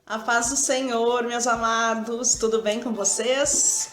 A paz do Senhor, meus amados, tudo bem com vocês?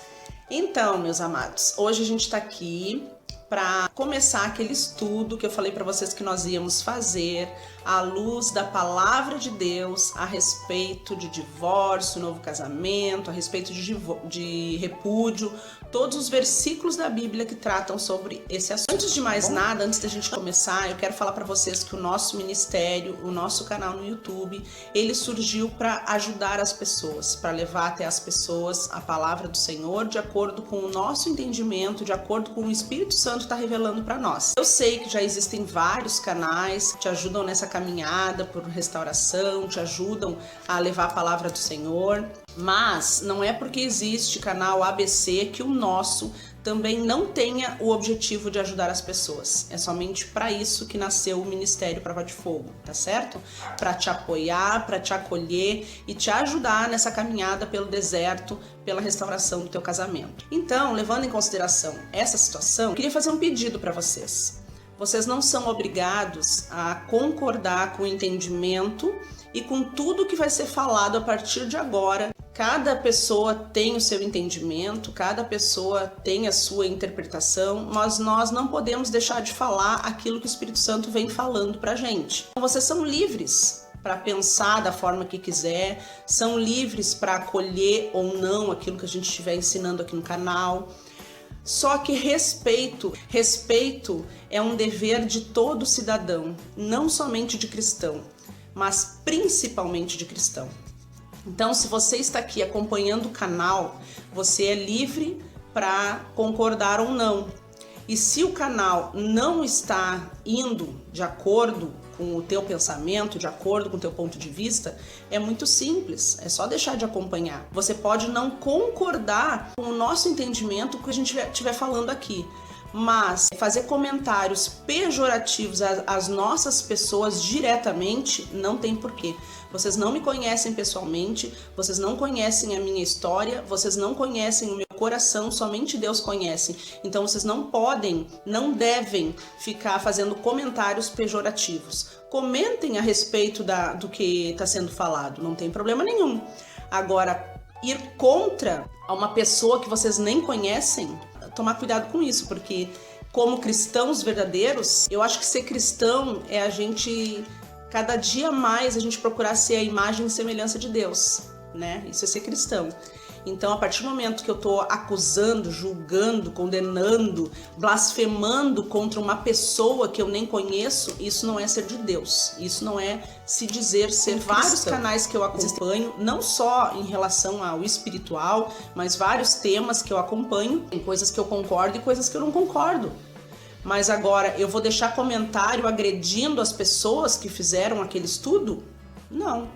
Então, meus amados, hoje a gente está aqui para começar aquele estudo que eu falei para vocês que nós íamos fazer à luz da palavra de Deus a respeito de divórcio, novo casamento, a respeito de repúdio, todos os versículos da Bíblia que tratam sobre esse assunto. Antes de mais nada, antes da gente começar, eu quero falar para vocês que o nosso ministério, o nosso canal no YouTube, ele surgiu para ajudar as pessoas, para levar até as pessoas a palavra do Senhor de acordo com o nosso entendimento, de acordo com o Espírito Santo está revelando para nós. Eu sei que já existem vários canais que te ajudam nessa caminhada por restauração, te ajudam a levar a palavra do Senhor, mas não é porque existe canal ABC que o nosso também não tenha o objetivo de ajudar as pessoas. É somente para isso que nasceu o Ministério Prova de Fogo, tá certo? Para te apoiar, para te acolher e te ajudar nessa caminhada pelo deserto, pela restauração do teu casamento. Então, levando em consideração essa situação, eu queria fazer um pedido para vocês. Vocês não são obrigados a concordar com o entendimento e com tudo que vai ser falado a partir de agora. Cada pessoa tem o seu entendimento, cada pessoa tem a sua interpretação, mas nós não podemos deixar de falar aquilo que o Espírito Santo vem falando pra gente. Então, vocês são livres para pensar da forma que quiser, são livres para acolher ou não aquilo que a gente estiver ensinando aqui no canal. Só que respeito é um dever de todo cidadão, não somente de cristão, mas principalmente de cristão. Então, se você está aqui acompanhando o canal, você é livre para concordar ou não. E se o canal não está indo de acordo com o teu pensamento, de acordo com o teu ponto de vista, é muito simples, é só deixar de acompanhar. Você pode não concordar com o nosso entendimento que a gente estiver falando aqui, mas fazer comentários pejorativos às nossas pessoas diretamente não tem porquê. Vocês não me conhecem pessoalmente, vocês não conhecem a minha história, vocês não conhecem o meu coração, somente Deus conhece. Então vocês não podem, não devem ficar fazendo comentários pejorativos. Comentem a respeito do que está sendo falado, não tem problema nenhum. Agora, ir contra uma pessoa que vocês nem conhecem, tomar cuidado com isso, porque como cristãos verdadeiros, eu acho que ser cristão é a gente, cada dia mais, a gente procurar ser a imagem e semelhança de Deus, né? Isso é ser cristão. Então, a partir do momento que eu tô acusando, julgando, condenando, blasfemando contra uma pessoa que eu nem conheço, isso não é ser de Deus. Isso não é se dizer ser cristão. Vários canais que eu acompanho, não só em relação ao espiritual, mas vários temas que eu acompanho, tem coisas que eu concordo e coisas que eu não concordo. Mas agora, eu vou deixar comentário agredindo as pessoas que fizeram aquele estudo? Não,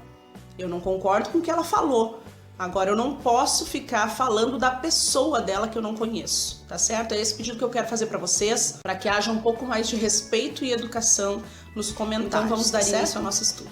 eu não concordo com o que ela falou. Agora, eu não posso ficar falando da pessoa dela que eu não conheço, tá certo? É esse pedido que eu quero fazer para vocês, para que haja um pouco mais de respeito e educação nos comentários. Então, vamos dar início ao nosso estudo.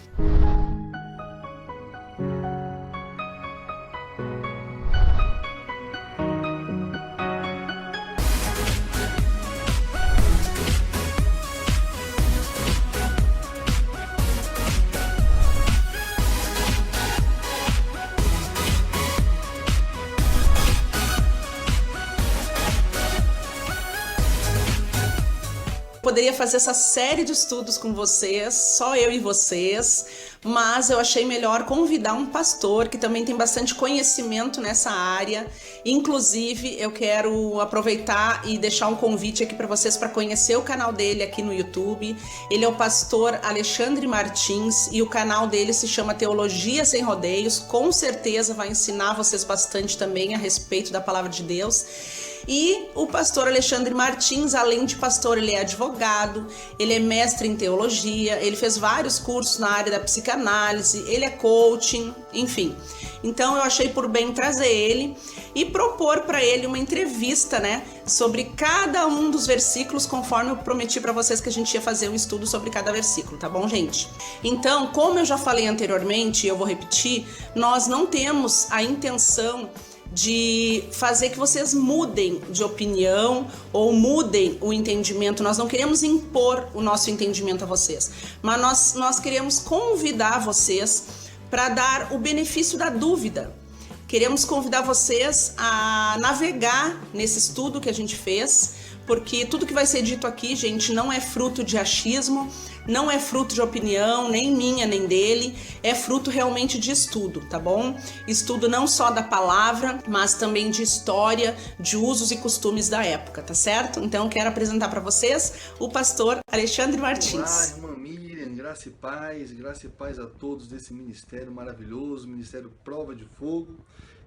Poderia fazer essa série de estudos com vocês, só eu e vocês, mas eu achei melhor convidar um pastor que também tem bastante conhecimento nessa área. Inclusive, eu quero aproveitar e deixar um convite aqui para vocês para conhecer o canal dele aqui no YouTube. Ele é o pastor Alexandre Martins e o canal dele se chama Teologia Sem Rodeios. Com certeza vai ensinar vocês bastante também a respeito da palavra de Deus. E o pastor Alexandre Martins, além de pastor, ele é advogado, ele é mestre em teologia, ele fez vários cursos na área da psicanálise, ele é coaching, enfim. Então eu achei por bem trazer ele e propor para ele uma entrevista, né, sobre cada um dos versículos, conforme eu prometi para vocês que a gente ia fazer um estudo sobre cada versículo, tá bom, gente? Então, como eu já falei anteriormente, eu vou repetir, nós não temos a intenção de fazer que vocês mudem de opinião ou mudem o entendimento. Nós não queremos impor o nosso entendimento a vocês, mas nós queremos convidar vocês para dar o benefício da dúvida. Queremos convidar vocês a navegar nesse estudo que a gente fez, porque tudo que vai ser dito aqui, gente, não é fruto de achismo, não é fruto de opinião, nem minha, nem dele, é fruto realmente de estudo, tá bom? Estudo não só da palavra, mas também de história, de usos e costumes da época, tá certo? Então, quero apresentar para vocês o pastor Alexandre Martins. Olá, irmã Miriam, graça e paz a todos desse ministério maravilhoso, Ministério Prova de Fogo,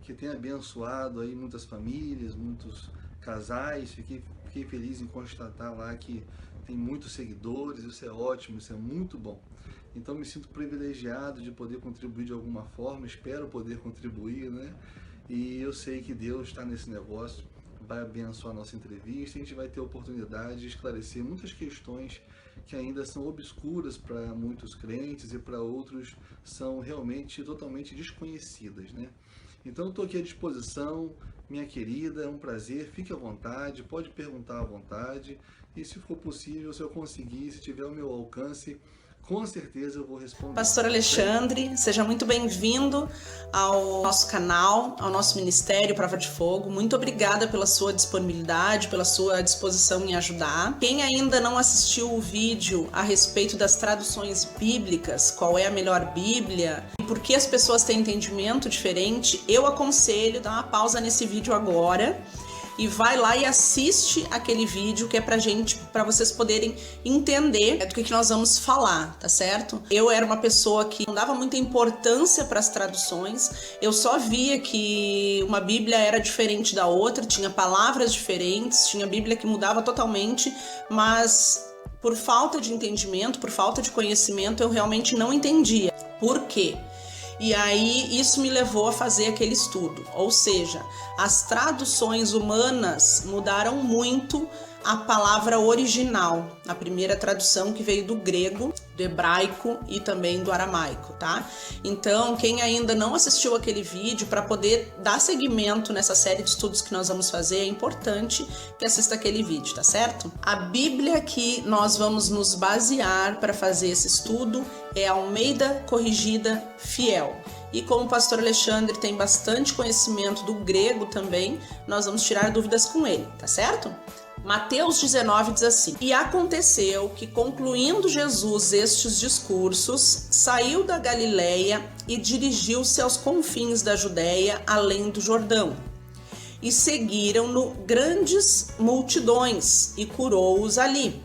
que tem abençoado aí muitas famílias, muitos casais. Fiquei feliz em constatar lá que tem muitos seguidores, isso é ótimo, isso é muito bom. Então me sinto privilegiado de poder contribuir de alguma forma, espero poder contribuir, né? E eu sei que Deus está nesse negócio, vai abençoar a nossa entrevista, a gente vai ter a oportunidade de esclarecer muitas questões que ainda são obscuras para muitos crentes e para outros são realmente totalmente desconhecidas, né? Então eu estou aqui à disposição, minha querida, é um prazer, fique à vontade, pode perguntar à vontade e se for possível, se eu conseguir, se tiver ao meu alcance, com certeza eu vou responder. Pastor Alexandre, seja muito bem-vindo ao nosso canal, ao nosso Ministério Prova de Fogo. Muito obrigada pela sua disponibilidade, pela sua disposição em ajudar. Quem ainda não assistiu o vídeo a respeito das traduções bíblicas, qual é a melhor Bíblia e por que as pessoas têm entendimento diferente, eu aconselho dar uma pausa nesse vídeo agora e vai lá e assiste aquele vídeo que é para vocês poderem entender do que nós vamos falar, tá certo? Eu era uma pessoa que não dava muita importância para as traduções, eu só via que uma Bíblia era diferente da outra, tinha palavras diferentes, tinha Bíblia que mudava totalmente, mas por falta de entendimento, por falta de conhecimento, eu realmente não entendia. Por quê? E aí isso me levou a fazer aquele estudo, ou seja, as traduções humanas mudaram muito a palavra original, a primeira tradução que veio do grego, do hebraico e também do aramaico, tá? Então, quem ainda não assistiu aquele vídeo, para poder dar seguimento nessa série de estudos que nós vamos fazer, é importante que assista aquele vídeo, tá certo? A Bíblia que nós vamos nos basear para fazer esse estudo é a Almeida Corrigida Fiel. E como o pastor Alexandre tem bastante conhecimento do grego também, nós vamos tirar dúvidas com ele, tá certo? Mateus 19 diz assim: E aconteceu que, concluindo Jesus estes discursos, saiu da Galileia e dirigiu-se aos confins da Judéia, além do Jordão. E seguiram-no grandes multidões, e curou-os ali.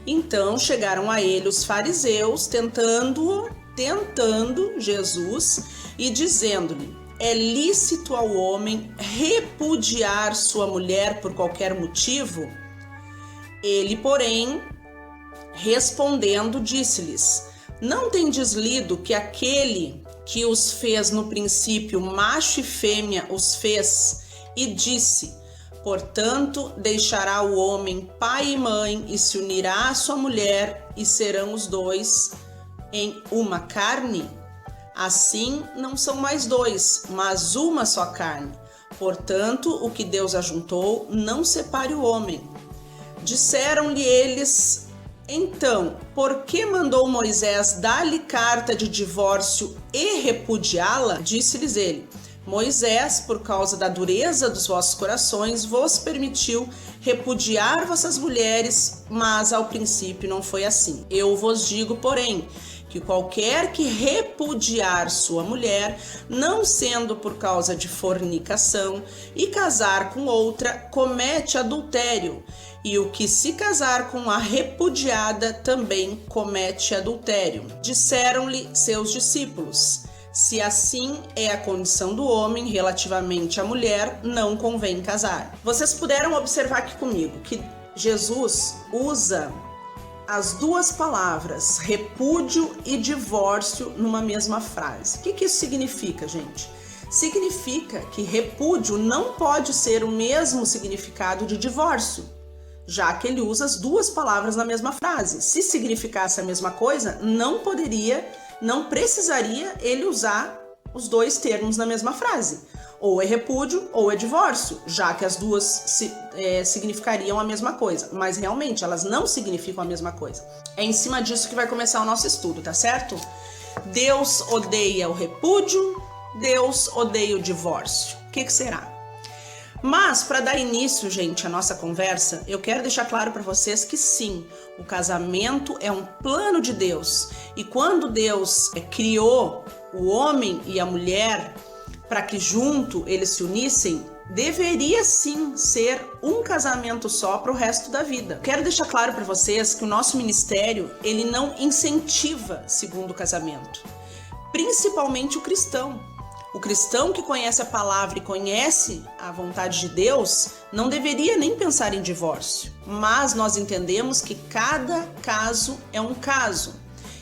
Então chegaram a ele os fariseus, tentando Jesus e dizendo-lhe: É lícito ao homem repudiar sua mulher por qualquer motivo? Ele, porém, respondendo, disse-lhes: Não tendes lido que aquele que os fez no princípio, macho e fêmea os fez, e disse: Portanto, deixará o homem pai e mãe e se unirá à sua mulher, e serão os dois em uma carne? Assim, não são mais dois, mas uma só carne. Portanto, o que Deus ajuntou, não separe o homem. Disseram-lhe eles: Então, por que mandou Moisés dar-lhe carta de divórcio e repudiá-la? Disse-lhes ele: Moisés, por causa da dureza dos vossos corações, vos permitiu repudiar vossas mulheres, mas ao princípio não foi assim. Eu vos digo, porém, que qualquer que repudiar sua mulher, não sendo por causa de fornicação, e casar com outra, comete adultério. E o que se casar com a repudiada também comete adultério. Disseram-lhe seus discípulos: Se assim é a condição do homem relativamente à mulher, não convém casar. Vocês puderam observar aqui comigo que Jesus usa as duas palavras repúdio e divórcio numa mesma frase. O que isso significa, gente? Significa que repúdio não pode ser o mesmo significado de divórcio, já que ele usa as duas palavras na mesma frase. Se significasse a mesma coisa, não precisaria ele usar os dois termos na mesma frase. Ou é repúdio ou é divórcio, já que as duas significariam a mesma coisa. Mas realmente elas não significam a mesma coisa. É em cima disso que vai começar o nosso estudo, tá certo? Deus odeia o repúdio, Deus odeia o divórcio. O que será? Mas, para dar início, gente, à nossa conversa, eu quero deixar claro para vocês que sim, o casamento é um plano de Deus. E quando Deus criou o homem e a mulher para que junto eles se unissem, deveria sim ser um casamento só para o resto da vida. Quero deixar claro para vocês que o nosso ministério, ele não incentiva segundo casamento, principalmente o cristão. O cristão que conhece a palavra e conhece a vontade de Deus não deveria nem pensar em divórcio. Mas nós entendemos que cada caso é um caso.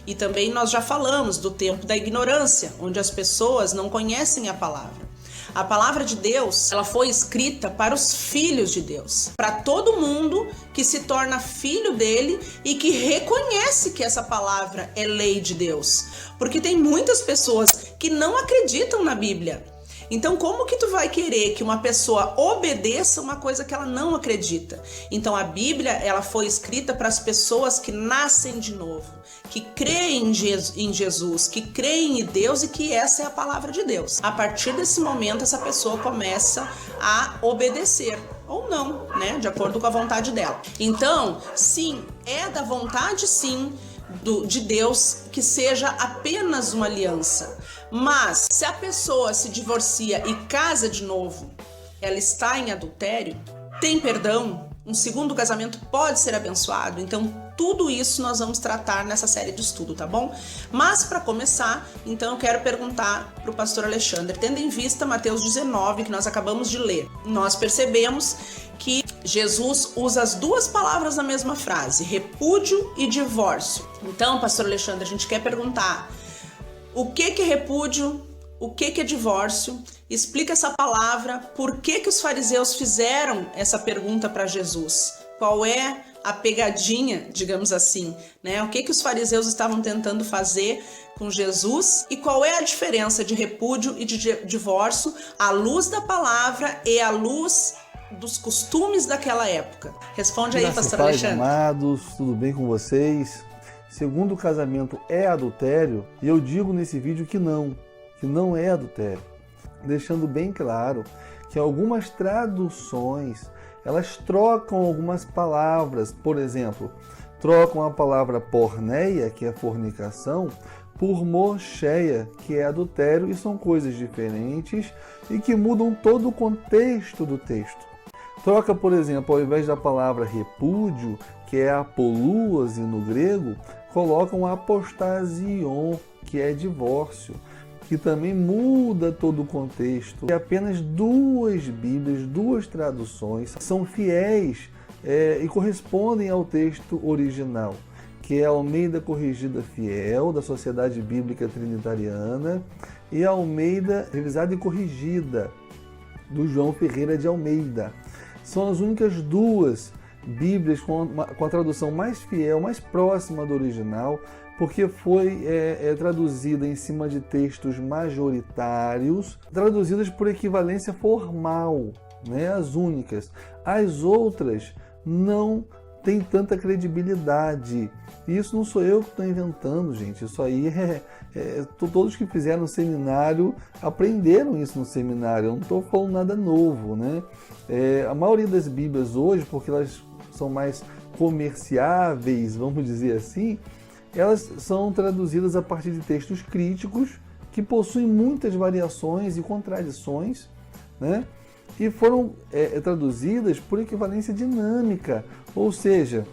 E também nós já falamos do tempo da ignorância, onde as pessoas não conhecem a palavra. A palavra de Deus, ela foi escrita para os filhos de Deus, para todo mundo que se torna filho dele e que reconhece que essa palavra é lei de Deus. Porque tem muitas pessoas que não acreditam na Bíblia. Então, como que tu vai querer que uma pessoa obedeça uma coisa que ela não acredita? Então, a Bíblia, ela foi escrita para as pessoas que nascem de novo, que creem em Jesus, que creem em Deus e que essa é a palavra de Deus. A partir desse momento, essa pessoa começa a obedecer. Ou não, né? De acordo com a vontade dela. Então, sim, é da vontade, sim, de Deus que seja apenas uma aliança. Mas se a pessoa se divorcia e casa de novo, ela está em adultério, tem perdão, um segundo casamento pode ser abençoado. Então tudo isso nós vamos tratar nessa série de estudo, tá bom? Mas para começar, então eu quero perguntar para o pastor Alexandre, tendo em vista Mateus 19, que nós acabamos de ler, nós percebemos que Jesus usa as duas palavras na mesma frase, repúdio e divórcio. Então, pastor Alexandre, a gente quer perguntar o que é repúdio, o que é divórcio? Explica essa palavra, por que os fariseus fizeram essa pergunta para Jesus? Qual é a pegadinha, digamos assim, né? O que os fariseus estavam tentando fazer com Jesus e qual é a diferença de repúdio e de divórcio à luz da palavra e à luz dos costumes daquela época? Responde aí, pastor Alexandre. Amados, tudo bem com vocês? Segundo casamento é adultério, e eu digo nesse vídeo que não é adultério, deixando bem claro que algumas traduções, elas trocam algumas palavras, por exemplo, trocam a palavra porneia, que é fornicação, por mocheia, que é adultério, e são coisas diferentes e que mudam todo o contexto do texto. Troca, por exemplo, ao invés da palavra repúdio, que é apolúase no grego, colocam apostasion, que é divórcio, que também muda todo o contexto. E apenas duas Bíblias, duas traduções são fiéis e correspondem ao texto original, que é a Almeida Corrigida Fiel, da Sociedade Bíblica Trinitariana, e a Almeida Revisada e Corrigida, do João Ferreira de Almeida. São as únicas duas Bíblias com a tradução mais fiel, mais próxima do original, porque foi traduzida em cima de textos majoritários, traduzidas por equivalência formal, né? As únicas. As outras não têm tanta credibilidade. E isso não sou eu que estou inventando, gente. Isso aí todos que fizeram seminário aprenderam isso no seminário. Eu não estou falando nada novo, né? A maioria das Bíblias hoje, porque elas são mais comerciáveis, vamos dizer assim, elas são traduzidas a partir de textos críticos que possuem muitas variações e contradições, né? E foram traduzidas por equivalência dinâmica, ou seja,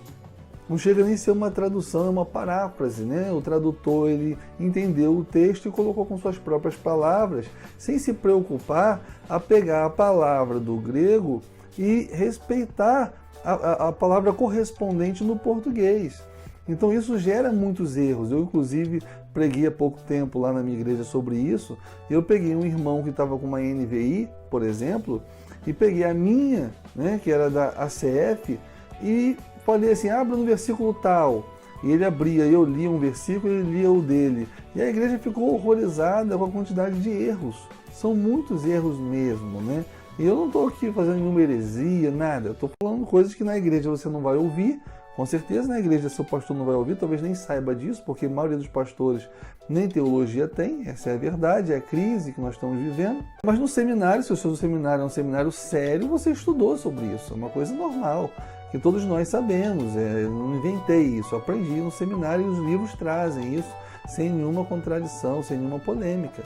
não chega nem a ser uma tradução, é uma paráfrase, né? O tradutor, ele entendeu o texto e colocou com suas próprias palavras, sem se preocupar a pegar a palavra do grego e respeitar a palavra correspondente no português. Então isso gera muitos erros. Eu, inclusive, preguei há pouco tempo lá na minha igreja sobre isso. Eu peguei um irmão que estava com uma NVI, por exemplo, e peguei a minha, né, que era da ACF, e falei assim, abra no versículo tal. E ele abria, eu lia um versículo e ele lia o dele. E a igreja ficou horrorizada com a quantidade de erros. São muitos erros mesmo, né? E eu não estou aqui fazendo nenhuma heresia, nada. Eu estou falando coisas que na igreja você não vai ouvir, Com certeza na igreja seu pastor não vai ouvir, talvez nem saiba disso, porque a maioria dos pastores nem teologia tem, essa é a verdade, é a crise que nós estamos vivendo. Mas no seminário, se o seu seminário é um seminário sério, você estudou sobre isso, é uma coisa normal, que todos nós sabemos, eu não inventei isso, eu aprendi no seminário e os livros trazem isso sem nenhuma contradição, sem nenhuma polêmica.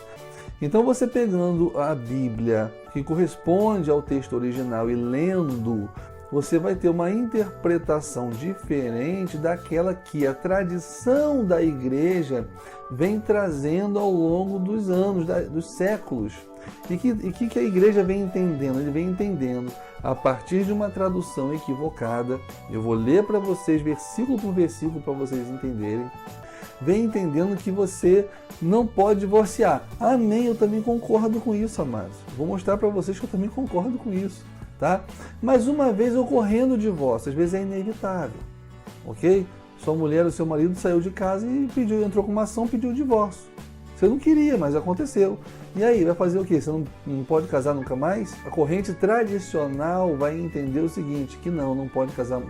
Então você pegando a Bíblia, que corresponde ao texto original, e lendo, você vai ter uma interpretação diferente daquela que a tradição da igreja vem trazendo ao longo dos anos, dos séculos. E que a igreja vem entendendo? Ele vem entendendo a partir de uma tradução equivocada. Eu vou ler para vocês, versículo por versículo, para vocês entenderem. Vem entendendo que você não pode divorciar. Amém, eu também concordo com isso, amados. Vou mostrar para vocês que eu também concordo com isso. Tá? Mas uma vez ocorrendo o divórcio, às vezes é inevitável, ok? Sua mulher ou seu marido saiu de casa e entrou com uma ação, pediu o divórcio. Você não queria, mas aconteceu. E aí, vai fazer o quê? Você não pode casar nunca mais? A corrente tradicional vai entender o seguinte, que não pode casar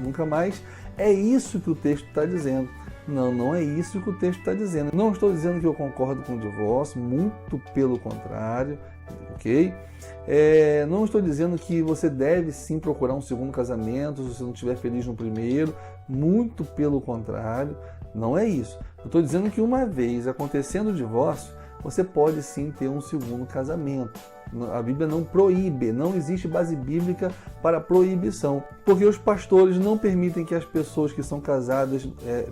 nunca mais. É isso que o texto está dizendo. Não é isso que o texto está dizendo. Não estou dizendo que eu concordo com o divórcio, muito pelo contrário, ok? Não estou dizendo que você deve sim procurar um segundo casamento se você não estiver feliz no primeiro, muito pelo contrário, não é isso. Eu estou dizendo que uma vez acontecendo o divórcio, você pode sim ter um segundo casamento. A Bíblia não proíbe, não existe base bíblica para proibição, porque os pastores não permitem que as pessoas que são casadas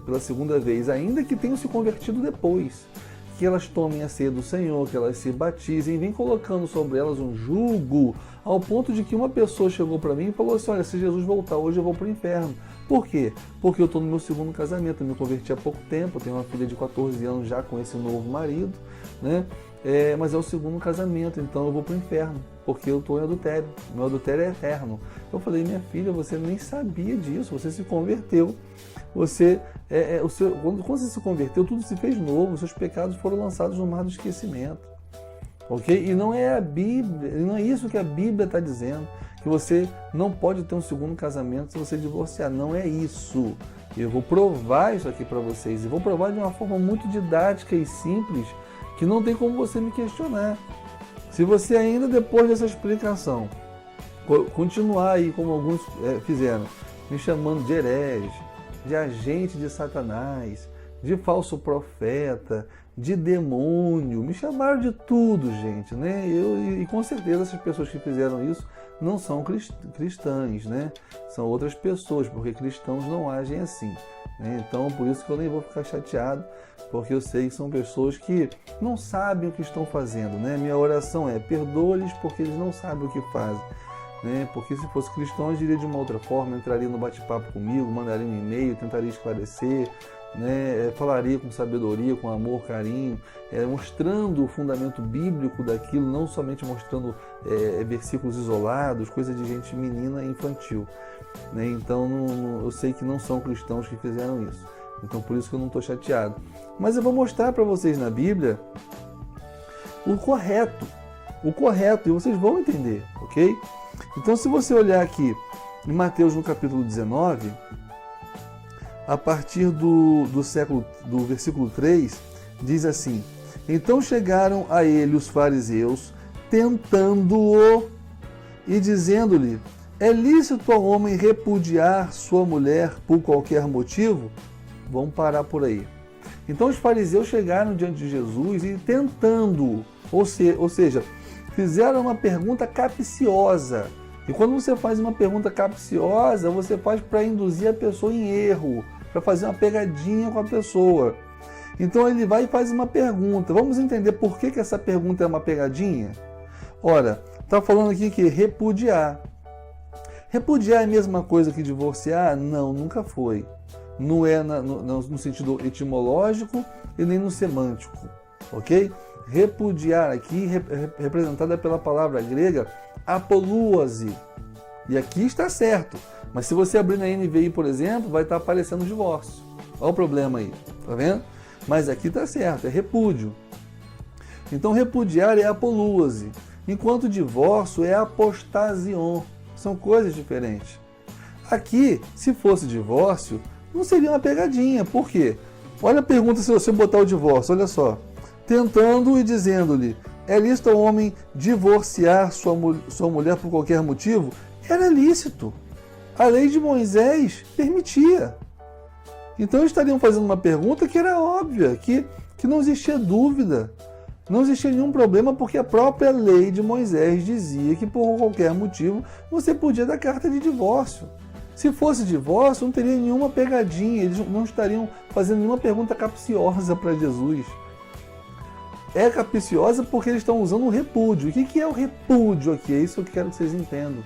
pela segunda vez, ainda que tenham se convertido depois, que elas tomem a ceia do Senhor, que elas se batizem, vem colocando sobre elas um jugo, ao ponto de que uma pessoa chegou para mim e falou assim, olha, se Jesus voltar hoje eu vou para o inferno. Por quê? Porque eu estou no meu segundo casamento, eu me converti há pouco tempo, eu tenho uma filha de 14 anos já com esse novo marido, né? Mas é o segundo casamento, então eu vou para o inferno, porque eu estou em adultério, meu adultério é eterno. Eu falei, minha filha, você nem sabia disso, você se converteu, quando você se converteu, tudo se fez novo, seus pecados foram lançados no mar do esquecimento, ok? E não é a Bíblia, não é isso que a Bíblia está dizendo, que você não pode ter um segundo casamento se você divorciar, não é isso. Eu vou provar isso aqui para vocês, e vou provar de uma forma muito didática e simples, que não tem como você me questionar. Se você ainda depois dessa explicação continuar aí como alguns fizeram, me chamando de herege, de agente de Satanás, de falso profeta, de demônio, me chamaram de tudo, gente, né? E com certeza essas pessoas que fizeram isso não são cristãs, né? São outras pessoas, porque cristãos não agem assim, né? Então, por isso que eu nem vou ficar chateado, porque eu sei que são pessoas que não sabem o que estão fazendo, né? Minha oração é, perdoa-lhes porque eles não sabem o que fazem, né? Porque se fosse cristão, eu diria de uma outra forma, entraria no bate-papo comigo, mandaria um e-mail, tentaria esclarecer, né? Falaria com sabedoria, com amor, carinho, mostrando o fundamento bíblico daquilo, não somente mostrando versículos isolados, coisa de gente menina e infantil, né? Então eu sei que não são cristãos que fizeram isso, então por isso que eu não estou chateado. Mas eu vou mostrar para vocês na Bíblia o correto, e vocês vão entender, ok? Então se você olhar aqui em Mateus no capítulo 19, a partir do versículo 3, diz assim, então chegaram a ele os fariseus, tentando-o e dizendo-lhe, é lícito ao homem repudiar sua mulher por qualquer motivo? Vamos parar por aí. Então os fariseus chegaram diante de Jesus e tentando, ou seja, fizeram uma pergunta capciosa. E quando você faz uma pergunta capciosa, você faz para induzir a pessoa em erro, para fazer uma pegadinha com a pessoa. Então ele vai e faz uma pergunta. Vamos entender por que essa pergunta é uma pegadinha? Ora, está falando aqui que repudiar. Repudiar é a mesma coisa que divorciar? Não, nunca foi. Não é no sentido etimológico e nem no semântico, ok? Repudiar aqui, representada pela palavra grega, apolúase. E aqui está certo. Mas se você abrir na NVI, por exemplo, vai estar aparecendo divórcio. Olha o problema aí, tá vendo? Mas aqui está certo, é repúdio. Então repudiar é apolúase, enquanto divórcio é apostasion. São coisas diferentes. Aqui, se fosse divórcio, não seria uma pegadinha. Por quê? Olha a pergunta se você botar o divórcio, olha só. Tentando e dizendo-lhe, é lícito ao homem divorciar sua mulher por qualquer motivo? Era lícito. A lei de Moisés permitia. Então eles estariam fazendo uma pergunta que era óbvia, que não existia dúvida. Não existia nenhum problema, porque a própria lei de Moisés dizia que por qualquer motivo você podia dar carta de divórcio. Se fosse divórcio, não teria nenhuma pegadinha, eles não estariam fazendo nenhuma pergunta capciosa para Jesus. É capciosa porque eles estão usando o repúdio. O que é o repúdio aqui? É isso que eu quero que vocês entendam.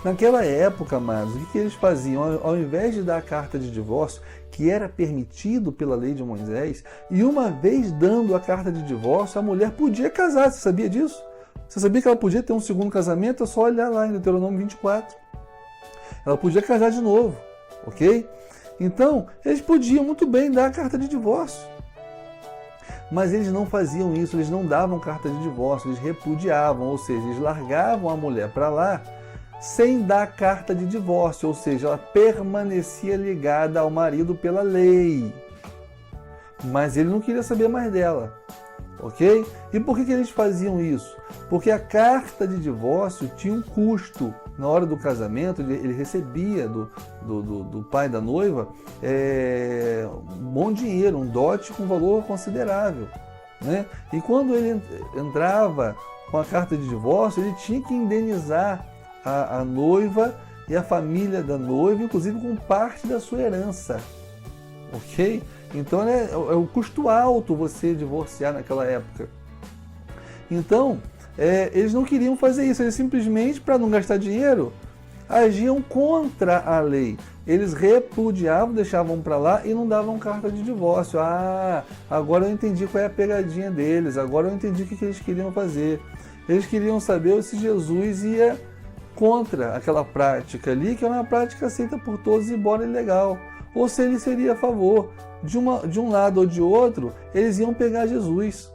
Naquela época, amados, o que eles faziam? Ao invés de dar a carta de divórcio, que era permitido pela lei de Moisés, e uma vez dando a carta de divórcio, a mulher podia casar. Você sabia disso? Você sabia que ela podia ter um segundo casamento? É só olhar lá em Deuteronômio 24. Ela podia casar de novo, ok? Então, eles podiam muito bem dar a carta de divórcio. Mas eles não faziam isso, eles não davam carta de divórcio, eles repudiavam, ou seja, eles largavam a mulher para lá sem dar carta de divórcio, ou seja, ela permanecia ligada ao marido pela lei. Mas ele não queria saber mais dela, ok? E por que eles faziam isso? Porque a carta de divórcio tinha um custo. Na hora do casamento, ele recebia do pai da noiva um bom dinheiro, um dote com valor considerável, né? E quando ele entrava com a carta de divórcio, ele tinha que indenizar a noiva e a família da noiva, inclusive com parte da sua herança, ok? Então é um custo alto você divorciar naquela época. Então, eles não queriam fazer isso, eles simplesmente, para não gastar dinheiro, agiam contra a lei. Eles repudiavam, deixavam para lá e não davam carta de divórcio. Ah, agora eu entendi qual é a pegadinha deles, agora eu entendi o que eles queriam fazer. Eles queriam saber se Jesus ia contra aquela prática ali, que é uma prática aceita por todos, embora ilegal, ou se ele seria a favor. De um lado ou de outro, eles iam pegar Jesus.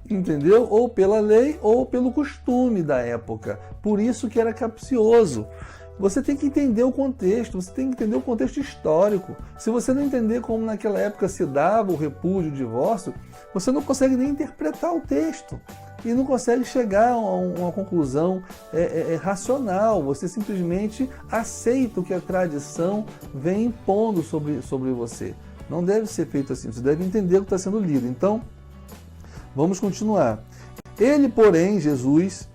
Entendeu? Ou pela lei ou pelo costume da época. Por isso que era capcioso. Você tem que entender o contexto, você tem que entender o contexto histórico. Se você não entender como naquela época se dava o repúdio, o divórcio, você não consegue nem interpretar o texto. E não consegue chegar a uma conclusão racional. Você simplesmente aceita o que a tradição vem impondo sobre você. Não deve ser feito assim. Você deve entender o que está sendo lido. Então, vamos continuar. Ele, porém, Jesus,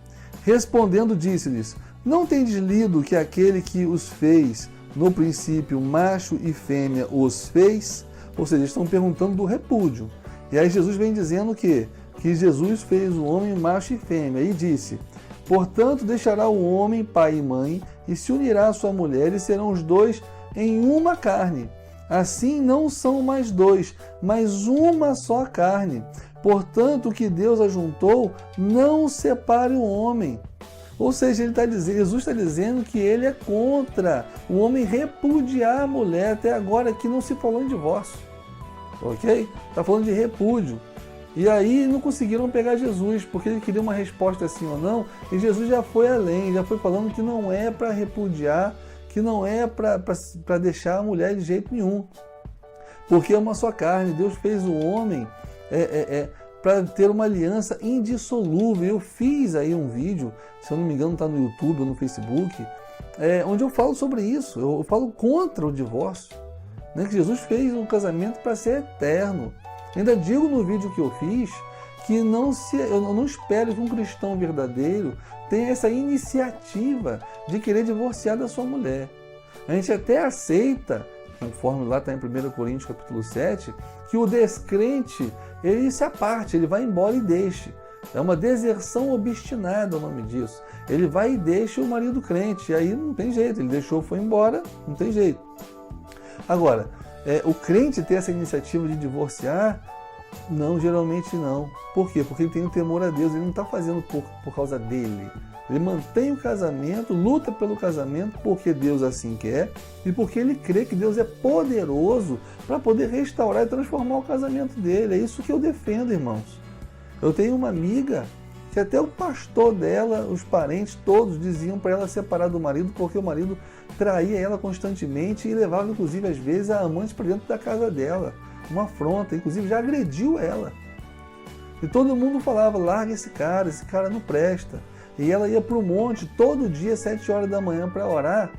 respondendo, disse-lhes, não tendes lido que aquele que os fez, no princípio, macho e fêmea, os fez? Ou seja, eles estão perguntando do repúdio. E aí Jesus vem dizendo que Jesus fez o homem macho e fêmea. E disse, portanto, deixará o homem pai e mãe, e se unirá à sua mulher, e serão os dois em uma carne. Assim não são mais dois, mas uma só carne. Portanto, o que Deus ajuntou, não separe o homem. Ou seja, Jesus está dizendo que ele é contra o homem repudiar a mulher. Até agora aqui não se falou em divórcio, ok? Está falando de repúdio. E aí não conseguiram pegar Jesus, porque ele queria uma resposta sim ou não, e Jesus já foi além, já foi falando que não é para repudiar, que não é para deixar a mulher de jeito nenhum. Porque é uma só carne. Deus fez o homem para ter uma aliança indissolúvel. Eu fiz aí um vídeo, se eu não me engano está no YouTube ou no Facebook, onde eu falo sobre isso. Eu falo contra o divórcio, né? Que Jesus fez um casamento para ser eterno. Ainda digo no vídeo que eu fiz que eu não espero que um cristão verdadeiro tenha essa iniciativa de querer divorciar da sua mulher. A gente até aceita, conforme lá está em 1 Coríntios capítulo 7, que o descrente ele se aparte, ele vai embora e deixe. É uma deserção obstinada o nome disso. Ele vai e deixa o marido crente, e aí não tem jeito, ele deixou, foi embora, não tem jeito. Agora, o crente ter essa iniciativa de divorciar, não, geralmente não. Por quê? Porque ele tem o temor a Deus, ele não está fazendo por causa dele. Ele mantém o casamento, luta pelo casamento porque Deus assim quer e porque ele crê que Deus é poderoso para poder restaurar e transformar o casamento dele. É isso que eu defendo, irmãos. Eu tenho uma amiga que até o pastor dela, os parentes todos diziam para ela separar do marido porque o marido traía ela constantemente e levava, inclusive, às vezes, a amante para dentro da casa dela. Uma afronta, inclusive já agrediu ela. E todo mundo falava, larga esse cara não presta. E ela ia para o monte todo dia, 7 horas da manhã, para orar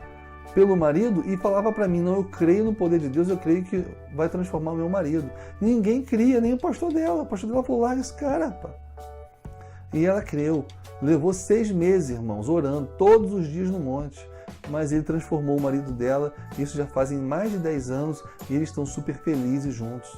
pelo marido e falava para mim, não, eu creio no poder de Deus, eu creio que vai transformar o meu marido. Ninguém cria, nem o pastor dela. O pastor dela falou, larga esse cara, pá. E ela creu. Levou 6 meses, irmãos, orando todos os dias no monte. Mas ele transformou o marido dela, isso já fazem mais de 10 anos e eles estão super felizes juntos.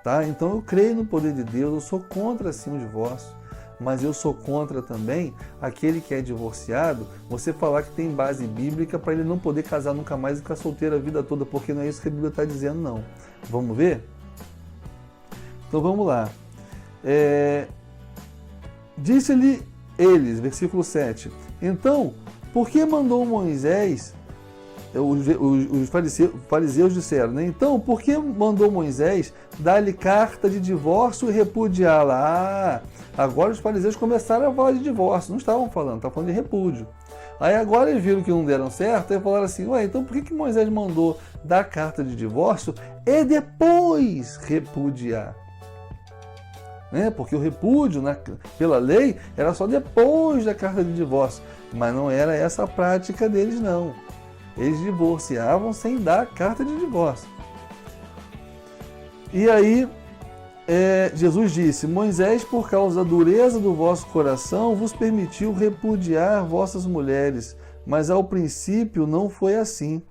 Tá? Então eu creio no poder de Deus, eu sou contra sim o divórcio, mas eu sou contra também aquele que é divorciado, você falar que tem base bíblica para ele não poder casar nunca mais e ficar solteiro a vida toda, porque não é isso que a Bíblia está dizendo, não. Vamos ver? Então vamos lá. Disse-lhe eles, versículo 7, então, por que mandou Moisés, os fariseus disseram, né? Então, por que mandou Moisés dar-lhe carta de divórcio e repudiá-la? Agora os fariseus começaram a falar de divórcio, não estavam falando, estavam falando de repúdio. Aí agora eles viram que não deram certo e falaram assim, ué, então por que Moisés mandou dar carta de divórcio e depois repudiar? Né? Porque o repúdio, pela lei, era só depois da carta de divórcio, mas não era essa a prática deles, não. Eles divorciavam sem dar carta de divórcio. E aí, Jesus disse, Moisés, por causa da dureza do vosso coração, vos permitiu repudiar vossas mulheres, mas ao princípio não foi assim.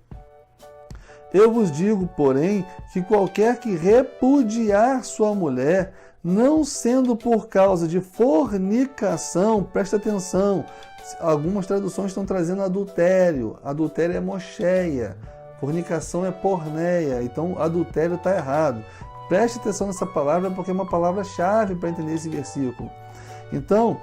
Eu vos digo, porém, que qualquer que repudiar sua mulher, não sendo por causa de fornicação, presta atenção, algumas traduções estão trazendo adultério. Adultério é mocheia, fornicação é porneia, então adultério está errado. Preste atenção nessa palavra porque é uma palavra-chave para entender esse versículo. Então,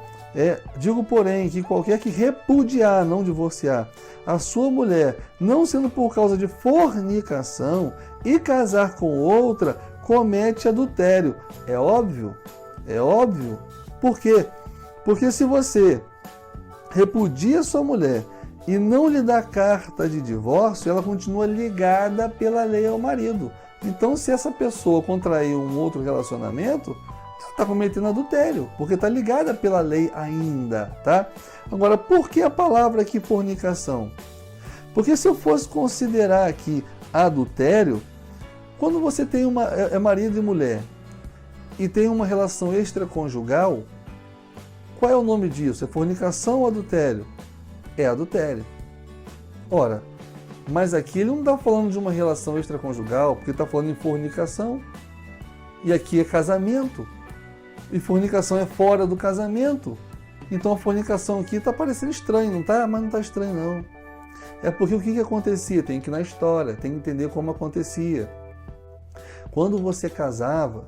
digo porém que qualquer que repudiar, não divorciar, a sua mulher, não sendo por causa de fornicação, e casar com outra, comete adultério. É óbvio? É óbvio. Por quê? Porque se você repudia sua mulher e não lhe dá carta de divórcio, ela continua ligada pela lei ao marido. Então, se essa pessoa contrair um outro relacionamento, ela está cometendo adultério, porque está ligada pela lei ainda, tá? Agora, por que a palavra aqui fornicação? Porque se eu fosse considerar aqui adultério, quando você tem marido e mulher e tem uma relação extraconjugal, qual é o nome disso? É fornicação ou adultério? É adultério. Ora, mas aqui ele não está falando de uma relação extraconjugal, porque está falando em fornicação. E aqui é casamento. E fornicação é fora do casamento. Então a fornicação aqui está parecendo estranho, não está? Mas não está estranho, não. É porque o que acontecia? Tem que ir na história, tem que entender como acontecia. Quando você casava,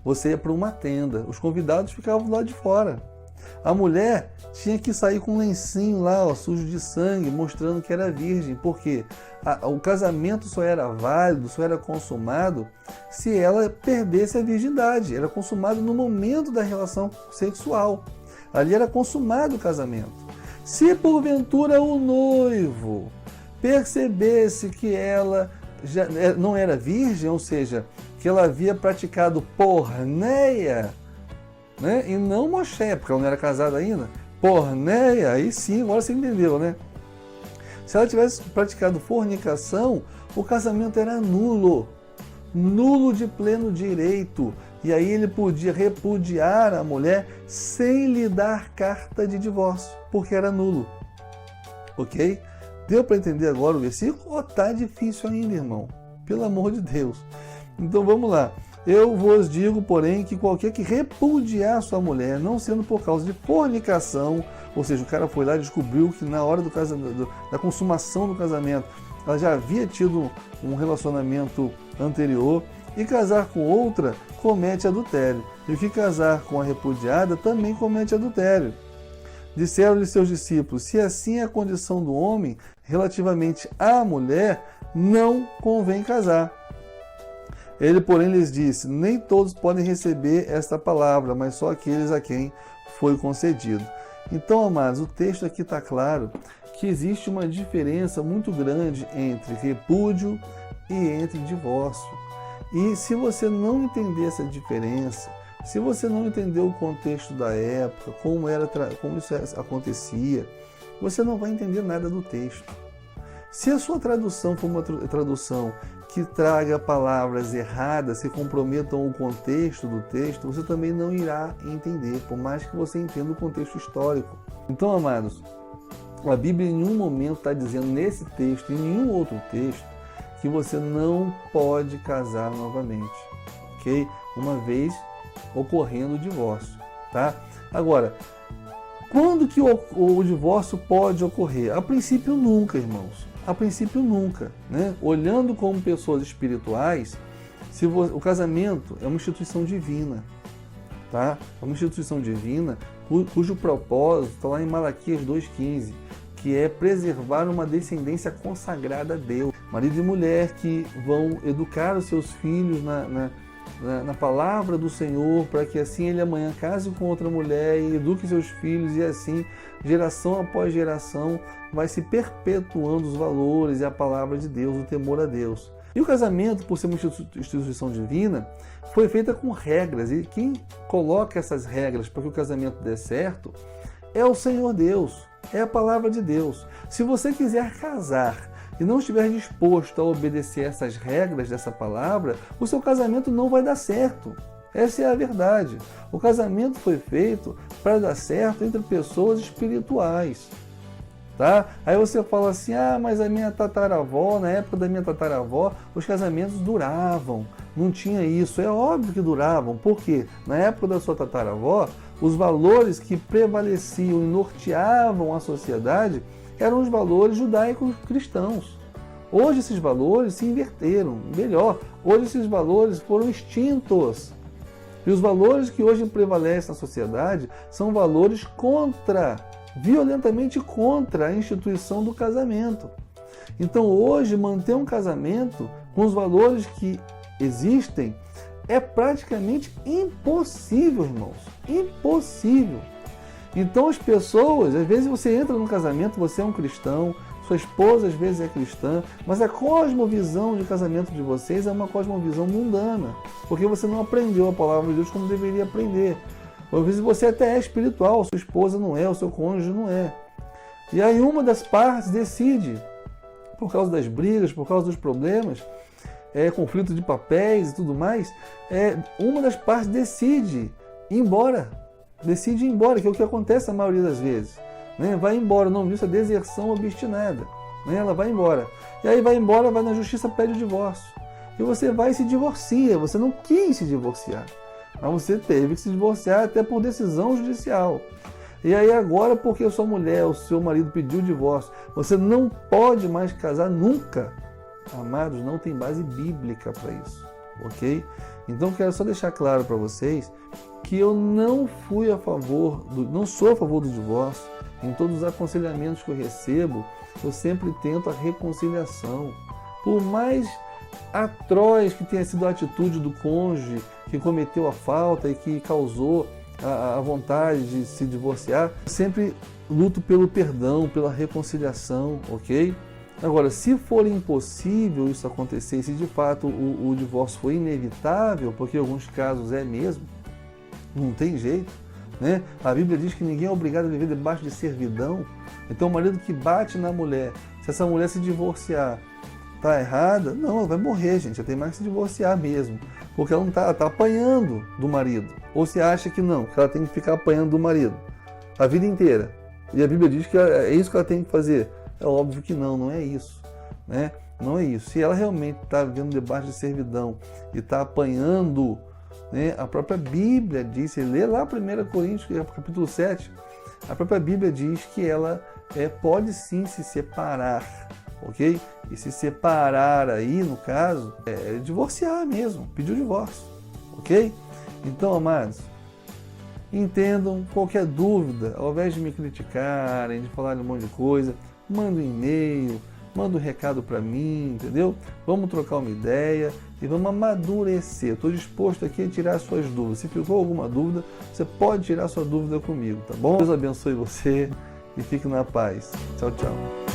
você ia para uma tenda, os convidados ficavam do lado de fora. A mulher tinha que sair com um lencinho lá, sujo de sangue, mostrando que era virgem, porque o casamento só era válido, só era consumado se ela perdesse a virgindade. Era consumado no momento da relação sexual. Ali era consumado o casamento. Se porventura o noivo percebesse que ela já não era virgem, ou seja, que ela havia praticado porneia, né? E não mocheia, porque ela não era casada ainda, porneia, aí sim, agora você entendeu, né? Se ela tivesse praticado fornicação, o casamento era nulo, nulo de pleno direito, e aí ele podia repudiar a mulher sem lhe dar carta de divórcio, porque era nulo, ok? Deu para entender agora o versículo? Ou tá difícil ainda, irmão? Pelo amor de Deus. Então vamos lá. Eu vos digo, porém, que qualquer que repudiar sua mulher, não sendo por causa de fornicação, ou seja, o cara foi lá e descobriu que na hora da consumação do casamento, ela já havia tido um relacionamento anterior, e casar com outra comete adultério. E o que casar com a repudiada também comete adultério. Disseram-lhe seus discípulos, se assim é a condição do homem relativamente à mulher, não convém casar. Ele, porém, lhes disse, nem todos podem receber esta palavra, mas só aqueles a quem foi concedido. Então, amados, o texto aqui está claro que existe uma diferença muito grande entre repúdio e entre divórcio. E se você não entender essa diferença, se você não entender o contexto da época, como isso acontecia, você não vai entender nada do texto. Se a sua tradução for uma tradução que traga palavras erradas, que comprometam o contexto do texto, você também não irá entender, por mais que você entenda o contexto histórico. Então, amados, a Bíblia em nenhum momento está dizendo nesse texto, em nenhum outro texto, que você não pode casar novamente, ok? Uma vez ocorrendo o divórcio, tá? Agora, quando que o divórcio pode ocorrer? A princípio nunca, irmãos. A princípio nunca, né? Olhando como pessoas espirituais, o casamento é uma instituição divina, tá? É uma instituição divina cujo propósito está lá em Malaquias 2,15, que é preservar uma descendência consagrada a Deus. Marido e mulher que vão educar os seus filhos na palavra do Senhor, para que assim ele amanhã case com outra mulher e eduque seus filhos, e assim, geração após geração, vai se perpetuando os valores e a palavra de Deus, o temor a Deus. E o casamento, por ser uma instituição divina, foi feita com regras, e quem coloca essas regras para que o casamento dê certo é o Senhor Deus, é a palavra de Deus. Se você quiser casar e não estiver disposto a obedecer essas regras dessa palavra, o seu casamento não vai dar certo. Essa é a verdade. O casamento foi feito para dar certo entre pessoas espirituais. Tá? Aí você fala assim, mas a minha tataravó, na época da minha tataravó, os casamentos duravam, não tinha isso. É óbvio que duravam, porque na época da sua tataravó, os valores que prevaleciam e norteavam a sociedade eram os valores judaicos cristãos. Hoje esses valores se inverteram, melhor, hoje esses valores foram extintos. E os valores que hoje prevalecem na sociedade são valores violentamente contra a instituição do casamento. Então hoje manter um casamento com os valores que existem é praticamente impossível, irmãos. Impossível. Então as pessoas, às vezes você entra num casamento, você é um cristão, sua esposa às vezes é cristã, mas a cosmovisão de casamento de vocês é uma cosmovisão mundana, porque você não aprendeu a palavra de Deus como deveria aprender. Às vezes você até é espiritual, sua esposa não é, o seu cônjuge não é. E aí uma das partes decide, por causa das brigas, por causa dos problemas, conflito de papéis e tudo mais, uma das partes decide ir embora, que é o que acontece a maioria das vezes. Né? Vai embora, o nome disso é deserção obstinada. Né? Ela vai embora. E aí vai embora, vai na justiça, pede o divórcio. E você vai e se divorcia, você não quis se divorciar. Mas você teve que se divorciar até por decisão judicial. E aí agora, porque a sua mulher, o seu marido pediu o divórcio, você não pode mais casar nunca. Amados, não tem base bíblica para isso, ok? Então quero só deixar claro para vocês que eu não sou a favor do divórcio. Em todos os aconselhamentos que eu recebo, eu sempre tento a reconciliação. Por mais atroz que tenha sido a atitude do cônjuge que cometeu a falta e que causou a vontade de se divorciar, eu sempre luto pelo perdão, pela reconciliação, ok? Agora, se for impossível isso acontecer, se de fato o divórcio for inevitável, porque em alguns casos é mesmo, não tem jeito, né? A Bíblia diz que ninguém é obrigado a viver debaixo de servidão. Então o marido que bate na mulher, se essa mulher se divorciar, tá errada? Não, ela vai morrer, gente. Ela tem mais que se divorciar mesmo, porque ela não tá apanhando do marido. Ou você acha que não, que ela tem que ficar apanhando do marido a vida inteira? E a Bíblia diz que é isso que ela tem que fazer. É óbvio que não é isso, né? Não é isso. Se ela realmente está vivendo debaixo de servidão e está apanhando, né, a própria Bíblia diz, você lê lá 1 Coríntios, capítulo 7, a própria Bíblia diz que ela pode sim se separar, ok? E se separar aí, no caso, é divorciar mesmo, pedir o divórcio, ok? Então, amados, entendam, qualquer dúvida, ao invés de me criticarem, de falarem um monte de coisa, manda um e-mail, manda um recado para mim, entendeu? Vamos trocar uma ideia e vamos amadurecer. Estou disposto aqui a tirar suas dúvidas. Se ficou alguma dúvida, você pode tirar sua dúvida comigo, tá bom? Deus abençoe você e fique na paz. Tchau, tchau.